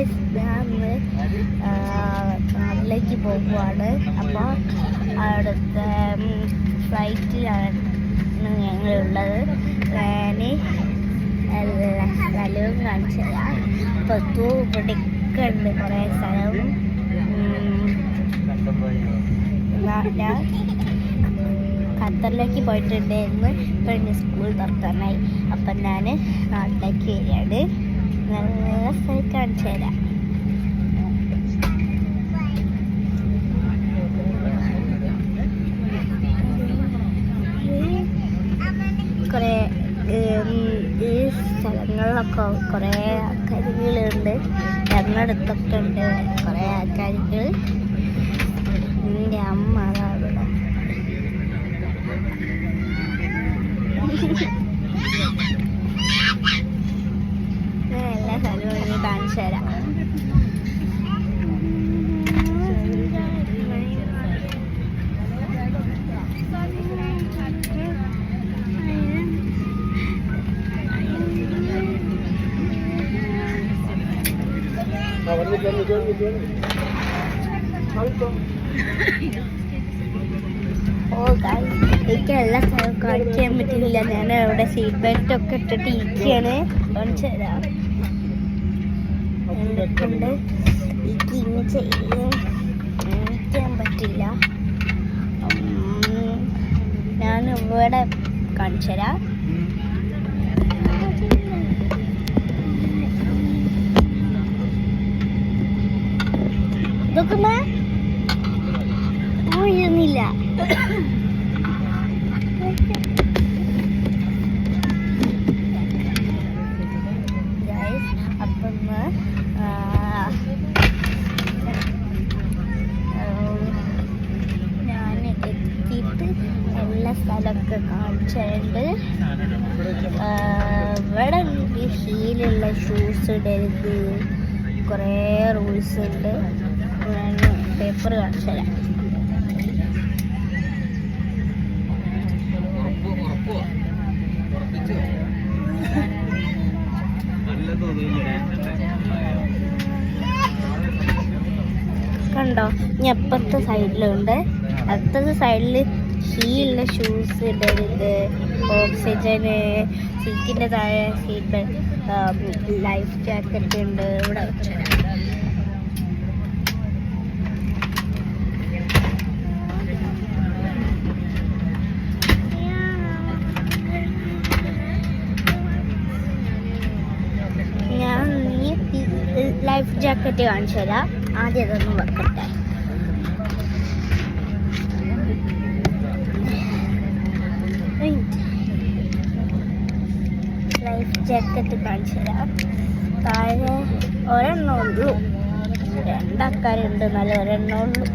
Guys ഞാൻ നാട്ടിലേക്ക് പോകുവാണ്. അപ്പോൾ അവിടുത്തെ ഫ്ലൈറ്റിലാണ് ഞങ്ങളുള്ളത്. ഞാൻ എല്ലാ സ്ഥലവും കാണിച്ചു തരാം. ഇപ്പോൾ ഇവിടെയൊക്കെ ഉണ്ട് കുറേ സ്ഥലവും. ഞാൻ ഖത്തറിലേക്ക് പോയിട്ടുണ്ടായിരുന്നു. ഇപ്പോൾ സ്കൂൾ തുറക്കാനായി. അപ്പം ഞാൻ നാട്ടിലേക്ക് വരികയാണ്. നല്ല സ്ഥലം കാണിച്ചു തരാം. കുറേ ഈ സ്ഥലങ്ങളിലൊക്കെ കുറേ ആൾക്കാരുകളുണ്ട്. ഞങ്ങളുടെ അടുത്തൊക്കെ ഉണ്ട് കുറേ ആൾക്കാരുകൾ. എൻ്റെ അമ്മ അവിടെ എല്ലാ സ്ഥലവും ഇനി കാണിച്ചു തരാം. എനിക്ക് എല്ലാ സ്ഥലവും കാണിക്കാൻ പറ്റുന്നില്ല. ഞാൻ അവിടെ സീറ്റ് ബെൽറ്റ് ഒക്കെ ഇട്ടിട്ട് ഇരിക്കുകയാണ്. കാണിച്ചു തരാം. എന്തൊക്കെയുണ്ട് എനിക്ക് ചെയ്യാൻ പറ്റില്ല. ഞാൻ ഇവിടെ കാണിച്ചു തരാം. ഇതൊക്കെ പോയിരുന്നില്ല. അപ്പം ഞാൻ എത്തിയിട്ട് എല്ലാ സ്ഥലമൊക്കെ കാണിച്ചിട്ടുണ്ട്. ഇവിടെ ഹീലുള്ള ഷൂസ് ഇടരുത്, കുറേ റൂൾസ് ഉണ്ട്. ഞാൻ പേപ്പർ കാണിച്ചു തരാം. കണ്ടോ, ഇനി അപ്പുറത്തെ സൈഡിലുണ്ട്. അപ്പുറത്തെ സൈഡിൽ ഹീലുള്ള ഷൂസ് ഇടരുത്, ഓക്സിജന്, സീറ്റിൻ്റെ താഴെ സീറ്റ് ലൈഫ് ജാക്കറ്റ് ഉണ്ട്. ഇവിടെ വെച്ചാൽ ഞാൻ ലൈഫ് ജാക്കറ്റ് കാണിച്ചു തരാം. ആദ്യം അതൊന്ന് വെക്കട്ടെ. ലൈഫ് ജാക്കറ്റ് കാണിച്ചു തരാം. താഴെ ഒരെണ്ണം ഉള്ളൂ, രണ്ടാൾക്കാരുണ്ട്, നല്ല ഒരെണ്ണം ഉള്ളൂ.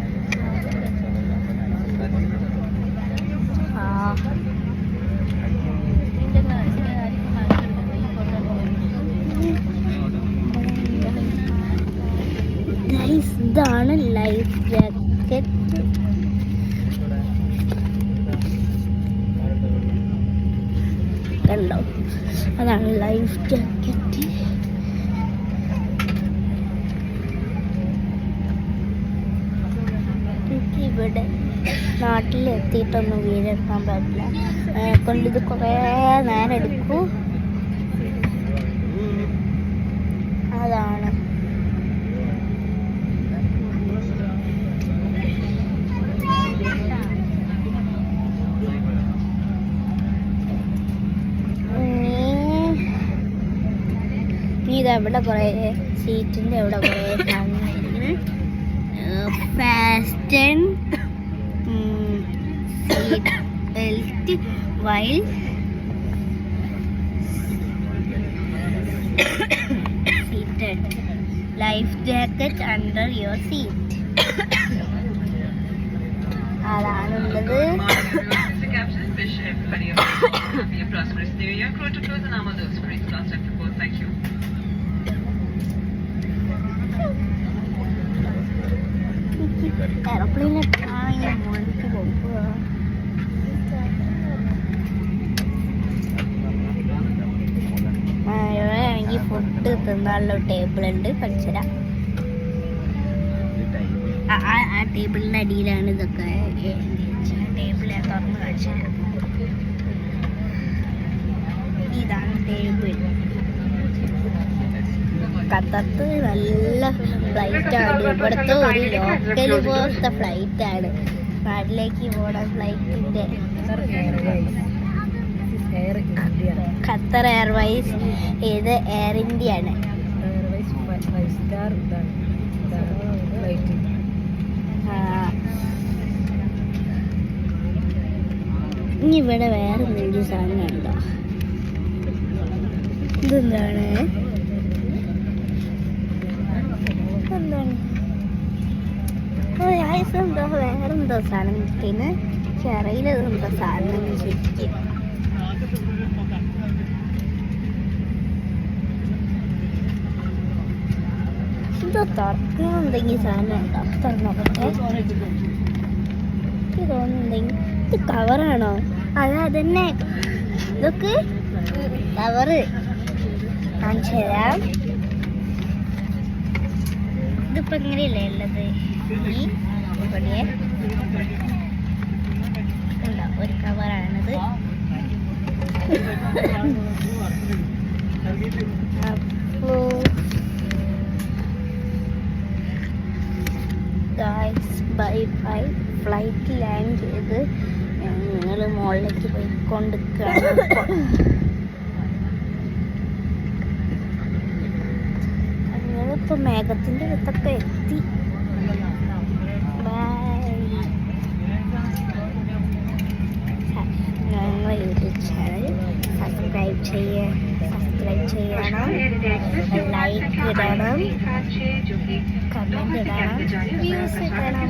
ഇതാണ് ലൈഫ് ജാക്കറ്റ്. കണ്ടോ, അതാണ് ലൈഫ് ജാക്കറ്റ്. എനിക്കിവിടെ നാട്ടിലെത്തിയിട്ടൊന്നും വീടെടുക്കാൻ പറ്റില്ല. കൊണ്ടിത് കുറേ നേരം എടുക്കും. അതാണ് ഇതവിടെ കുറേ സീറ്റിൻ്റെ അവിടെ കുറേ fasten seat belt while seated life jacket under your seat. അതാണുള്ളത്. എയർപ്ലെയിനിൽ മുകളിലേക്ക് പോകുക. ഇവിടെ ആണെങ്കിൽ ഫുഡ് ഇരുന്നാലുള്ള ടേബിൾ ഉണ്ട്, കാണിച്ചുതരാം. ആ ടേബിളിൻ്റെ അടിയിലാണ് ഇതൊക്കെ ടേബിൾ ഞാൻ തുറന്ന് കാണിച്ചുതരാം. ഇതാണ് ടേബിൾ. ഖത്തറിൽ നല്ല ഫ്ലൈറ്റാണ്. ഇവിടുത്തെ ഒരു ലോക്കൽ പോലത്തെ ഫ്ലൈറ്റാണ്. നാട്ടിലേക്ക് പോണ ഫ്ലൈറ്റിൻ്റെ ഖത്തർ എയർവൈസ്. ഇത് എയർ ഇന്ത്യ ആണ്. ഇനി ഇവിടെ വേറെ എന്തെങ്കിലും സാധനം ഉണ്ടോ? ഇതെന്താണ്? എന്താണ് എന്തോ വേറെന്തോ സാധനം കിട്ടീന്. ചെറിയ എന്തോ സാധനം ശരിക്കും. എന്തോ തുറക്കുന്ന എന്തെങ്കിലും സാധനം ഉണ്ടോ? തുറന്നോക്കട്ടെ. എനിക്ക് തോന്നുന്നുണ്ടെങ്കിൽ ഇത് കവറാണോ? അതന്നെ. ഇതൊക്കെ കവറ് കാണിച്ചു തരാം. ഇതിപ്പോ എങ്ങനെയല്ലേ ഉള്ളത്? ഈ ഇവിടെ ഒരു കവറാണിത്. അപ്പോ ബൈ ബൈ. ഫ്ലൈറ്റ് ലാൻഡ് ചെയ്ത് ഞങ്ങൾ മുകളിലേക്ക് പോയിക്കൊണ്ടിരിക്കുകയാണ്. ഇപ്പൊ മേഘത്തിന്റെ അടുത്തൊക്കെ എത്തി. ഞങ്ങളെ യൂട്യൂബ് ചാനൽ സബ്സ്ക്രൈബ് ചെയ്യണം, ലൈക്ക് ഇടണം, കമന്റ് ഇടണം, വ്യൂസ് ഇടണം.